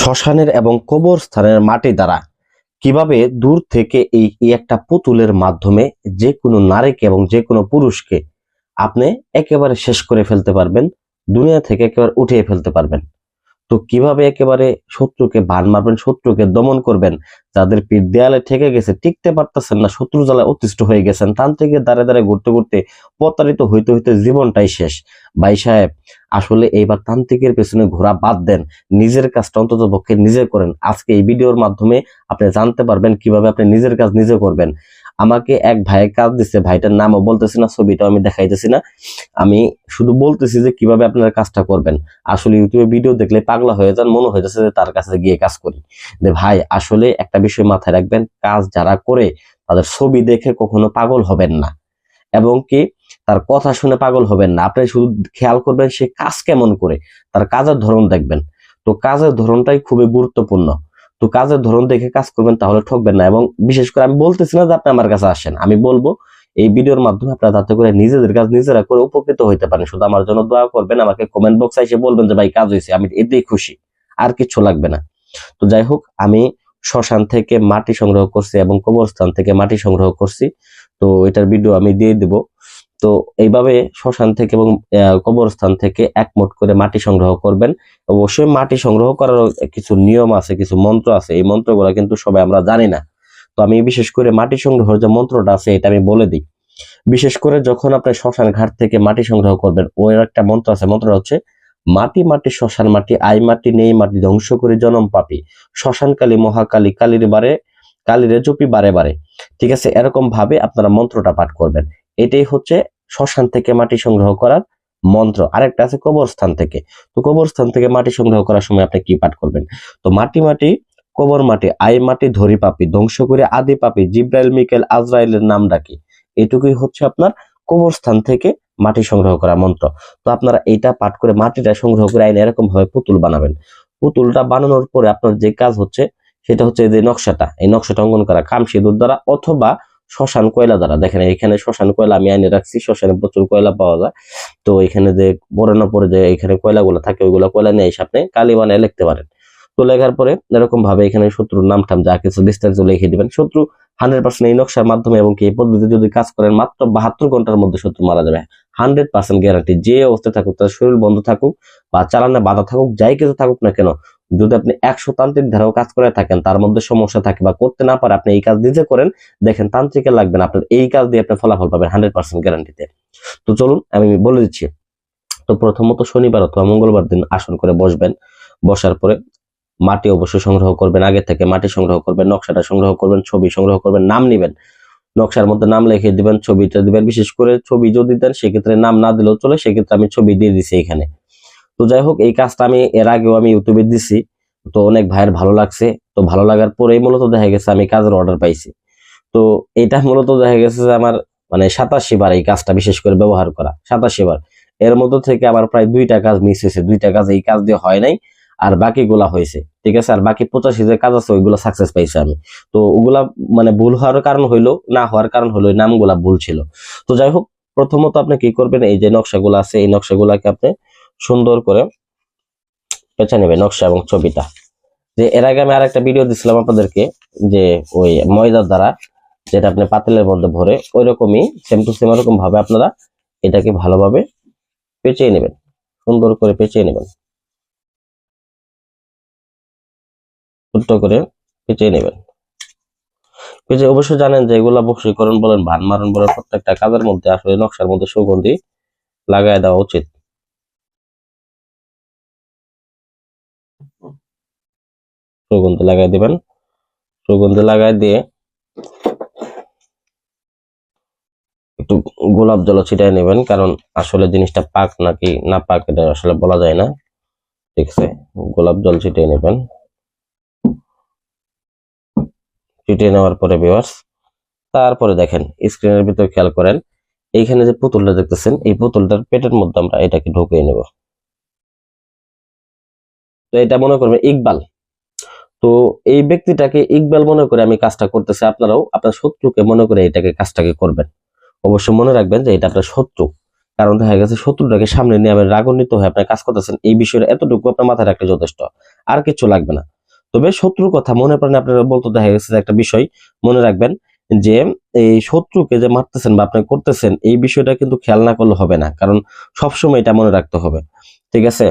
শ্মশানের এবং কবরস্থানের মাটি দ্বারা কিভাবে দূর থেকে এই একটা পুতুলের মাধ্যমে যে কোনো নারীকে এবং যে কোনো পুরুষকে আপনি একেবারে শেষ করে ফেলতে পারবেন, দুনিয়া থেকে একেবারে উঠিয়ে ফেলতে পারবেন। তো কিভাবে একেবারে শত্রুকে বান মারবেন, শত্রুকে দমন করবেন, যাদের পিঠ দেয়ালে ঠেকে গেছে, টিকতে পারতেছেন না, শত্রু জ্বালায় অতিষ্ঠ হয়ে গেছেন, তান্ত্রিকের দ্বারে দ্বারে ঘুরতে ঘুরতে প্রতারিত হইতে হইতে জীবনটাই শেষ। ভাই সাহেব, আসলে এইবার তান্ত্রিকের পেছনে ঘোরা বাদ দেন, নিজের কাজটা অন্তত পক্ষে নিজে করেন। আজকে এই ভিডিওর মাধ্যমে আপনি জানতে পারবেন কিভাবে আপনি নিজের কাজ নিজে করবেন। আমাকে এক ভাইয়ের কাজ দিচ্ছে, ভাইটার নামও বলতেছি না, ছবিটাও আমি দেখাইতেছি না, আমি শুধু বলতেছি যে কিভাবে আপনারা কাজটা করবেন। আসলে ইউটিউবে ভিডিও দেখলে পাগলা হয়ে যান, মনে হয়ে যাচ্ছে যে তার কাছে গিয়ে কাজ করি। যে ভাই, আসলে একটা বিষয় মাথায় রাখবেন, কাজ যারা করে তাদের ছবি দেখে কখনো পাগল হবেন না, এবং কি তার কথা শুনে পাগল হবেন না। আপনি শুধু খেয়াল করবেন সে কাজ কেমন করে, তার কাজের ধরন দেখবেন। তো কাজের ধরনটাই খুবই গুরুত্বপূর্ণ। তো কাজের ধরন দেখে কাজ করবেন, তাহলে ঠকবেন না। এবং বিশেষ করে আমি বলতেছি না যে আপনি আমার কাছে আসেন, আমি বলবো এই ভিডিওর মাধ্যমে আপনারা যাতে করে নিজেদের কাজ নিজেরা করে উপকৃত হইতে পারেন। শুধু আমার জন্য দোয়া করবেন, আমাকে কমেন্ট বক্সে এসে বলবেন যে ভাই কাজ হয়েছে, আমি এতেই খুশি, আর কিছু লাগবে না। তো যাই হোক, আমি শ্মশান থেকে মাটি সংগ্রহ করছি এবং কবরস্থান থেকে মাটি সংগ্রহ করছি, তো এটার ভিডিও আমি দিয়ে দিব। তো এইভাবে শ্মশান থেকে এবং কবরস্থান থেকে একমোট করে মাটি সংগ্রহ করবেন। অবশ্যই মাটি সংগ্রহ করার কিছু নিয়ম আছে, কিছু মন্ত্র আছে, এই মন্ত্রগুলো কিন্তু সবাই আমরা জানি না। তো আমি বিশেষ করে মাটি সংগ্রহের যে মন্ত্রটা আছে এটা আমি বলে দিই। বিশেষ করে যখন আপনি শ্মশান ঘাট থেকে মাটি সংগ্রহ করবেন, ওই একটা মন্ত্র আছে, মন্ত্রটা হচ্ছে মাটি মাটি শ্মশান মাটি, আই মাটি নেই মাটি, ধ্বংস করে জনম পাপি, শ্মশান কালী মহাকালী, কালীর বারে কালীরে চুপি বারে বারে। ঠিক আছে, এরকম ভাবে আপনারা মন্ত্রটা পাঠ করবেন। এটাই হচ্ছে শ্মশান থেকে মাটি সংগ্রহ করার মন্ত্র। আরেকটা আছে কবরস্থান থেকে। তো কবরস্থান থেকে মাটি সংগ্রহ করার সময় আপনি কি পাঠ করবেন? তো মাটি মাটি কবর মাটি, আই মাটি ধরি পাপি, ধ্বংস করে আদি পাপি, জিব্রাইল মিকাইল আজরাইলের নাম ডাকি। এটুকুই হচ্ছে আপনার কবরস্থান থেকে মাটি সংগ্রহ করা মন্ত্র। তো আপনারা এইটা পাঠ করে মাটিটা সংগ্রহ করে আইন এরকম ভাবে পুতুল বানাবেন। পুতুলটা বানানোর পরে আপনার যে কাজ হচ্ছে সেটা হচ্ছে যে নকশাটা, এই নকশাটা অঙ্কন করা কাম সিঁদুর দ্বারা অথবা শ্মশান কয়লা দ্বারা। দেখেন এখানে শ্মশান কয়লা আমি আইনে রাখছি, শ্মশানে প্রচুর কয়লা পাওয়া যায়। তো এখানে যে পড়ানোর পরে যে এখানে কয়লাগুলো থাকে ওইগুলো কয়লা নিয়ে এসে আপনি কালি বানায় লিখতে পারেন। তো লেখার পরে এরকম ভাবে এখানে শত্রুর নাম টাম যা কিছু বিস্তারিত লিখে দিবেন। শত্রু 100% এই নকশার মাধ্যমে এবং এই পদ্ধতি যদি কাজ করেন মাত্র 72 ঘন্টার মধ্যে শত্রু মারা যাবে। 100% গ্যারান্টি। যে অবস্থায় থাকুক, তার শরীর বন্ধ থাকুক বা চালানে বাধা থাকুক, যাই কিছু থাকুক না কেন, যদি আপনি 100 তান্ত্রিক ধারাও কাজ করে থাকেন, তার মধ্যে সমস্যা থাকে বা করতে না পারে, আপনি এই কাজ নিজে করেন, দেখেন তান্ত্রিকের লাগবে না, আপনার এই কাজ দিয়ে আপনি ফলাফল পাবেন 100% গ্যারান্টিতে। তো চলুন আমি বলে দিচ্ছি। তো প্রথমত শনিবার অথবা মঙ্গলবার দিন আসন করে বসবেন। বসার পরে মাটি অবশ্যই সংগ্রহ করবেন, আগে থেকে মাটি সংগ্রহ করবেন, নকশাটা সংগ্রহ করবেন, ছবি সংগ্রহ করবেন, নাম নিবেন, নকশার মধ্যে নাম লিখে দিবেন, ছবিটা দিবেন। বিশেষ করে ছবি যদি দেন সেক্ষেত্রে নাম না দিলেও চলে, সেক্ষেত্রে আমি ছবি দিয়ে দিছি এখানে। তো যাই হোক, এই কাজটা আমি এর আগেও আমি ইউটিউবে দিছি, তো অনেক ভাইয়ের ভালো লাগছে। তো ভালো লাগার পরেই মূলত দেখা গেছে আমি কাজের অর্ডার পাইছি। তো এটা মূলত দেখা গেছে যে আমার মানে 87 বার এই কাজটা বিশেষ করে ব্যবহার করা, 87 বার। এর মধ্যে থেকে আবার প্রায় 2টা কাজ মিস হয়েছে, 2টা কাজ এই কাজ দিয়ে হয় নাই, আর বাকিগুলা হয়েছে। ঠিক আছে, আর বাকি 85 যে কাজ আছে ওইগুলো সাকসেস পাইছি আমি। তো ওগুলা মানে ভুল হওয়ার কারণ হইলো, না হওয়ার কারণ হলো এই নামগুলা ভুল ছিল। তো যাই হোক, প্রথমত আপনি কি করবেন, এই যে নকশাগুলো আছে এই নকশাগুলাকে আপনি সুন্দর করে পেঁচে নেবেন, নকশা এবং ছবিটা। যে এর আগে আমি আরেকটা ভিডিও দিছিলাম আপনাদেরকে, যে ওই ময়দার দ্বারা যেটা আপনি পাতিলের মধ্যে ভরে, ওই রকমই সেম টু সেম এরকম ভাবে আপনারা এটাকে ভালোভাবে পেঁচিয়ে নেবেন, সুন্দর করে পেঁচিয়ে নেবেন, ছোট্ট করে পেঁচিয়ে নেবেন। পেঁচে অবশ্যই জানেন যে এগুলা বশীকরণ বলেন, ভান মারণ বলেন, প্রত্যেকটা কাজের মধ্যে আসলে নকশার মধ্যে সুগন্ধি লাগাই দেওয়া উচিত। সুগন্ধি লাগাই দিবেন। সুগন্ধি লাগাই দিয়ে একটু গোলাপ জল ছিটাই নেবেন, কারণ আসলে জিনিসটা পাক নাকি না পাক এটা আসলে বলা যায় না। ঠিক আছে, গোলাপ জল ছিটিয়ে নেবেন। ছিটিয়ে নেওয়ার পরে ভিউয়ার্স, তারপরে দেখেন স্ক্রিনের ভিতরে খেয়াল করেন, এইখানে যে পুতুলটা দেখতেছেন এই পুতুলটার পেটের মধ্যে আমরা এটাকে ঢুকিয়ে নেব। তো এটা মনে করবেন ইকবাল। তো এই ব্যক্তিটাকে ইকবাল মনে করে আমি কাজটা করতেছি, আপনারাও আপনার শত্রুকে মনে করে এটাকে কাজটাকে করবেন। অবশ্যই মনে রাখবেন যে এটা আপনার শত্রু, কারণ দেখা গেছে শত্রুটাকে সামনে নিয়ে আপনি রাগান্বিত হয়ে আপনার কাজ করতেছেন, এই বিষয়টা এতটুকু আপনার মাথায় রাখলে যথেষ্ট, আর কিছু লাগবে না। তবে শত্রুর কথা মনে প্রাণে আপনারা বলতে দেখা গেছে যে একটা বিষয় মনে রাখবেন যে এই শত্রুকে যে মারতেছেন বা আপনি করতেছেন এই বিষয়টা কিন্তু খেয়াল না করলে হবে না, কারণ সবসময় এটা মনে রাখতে হবে। ঠিক আছে?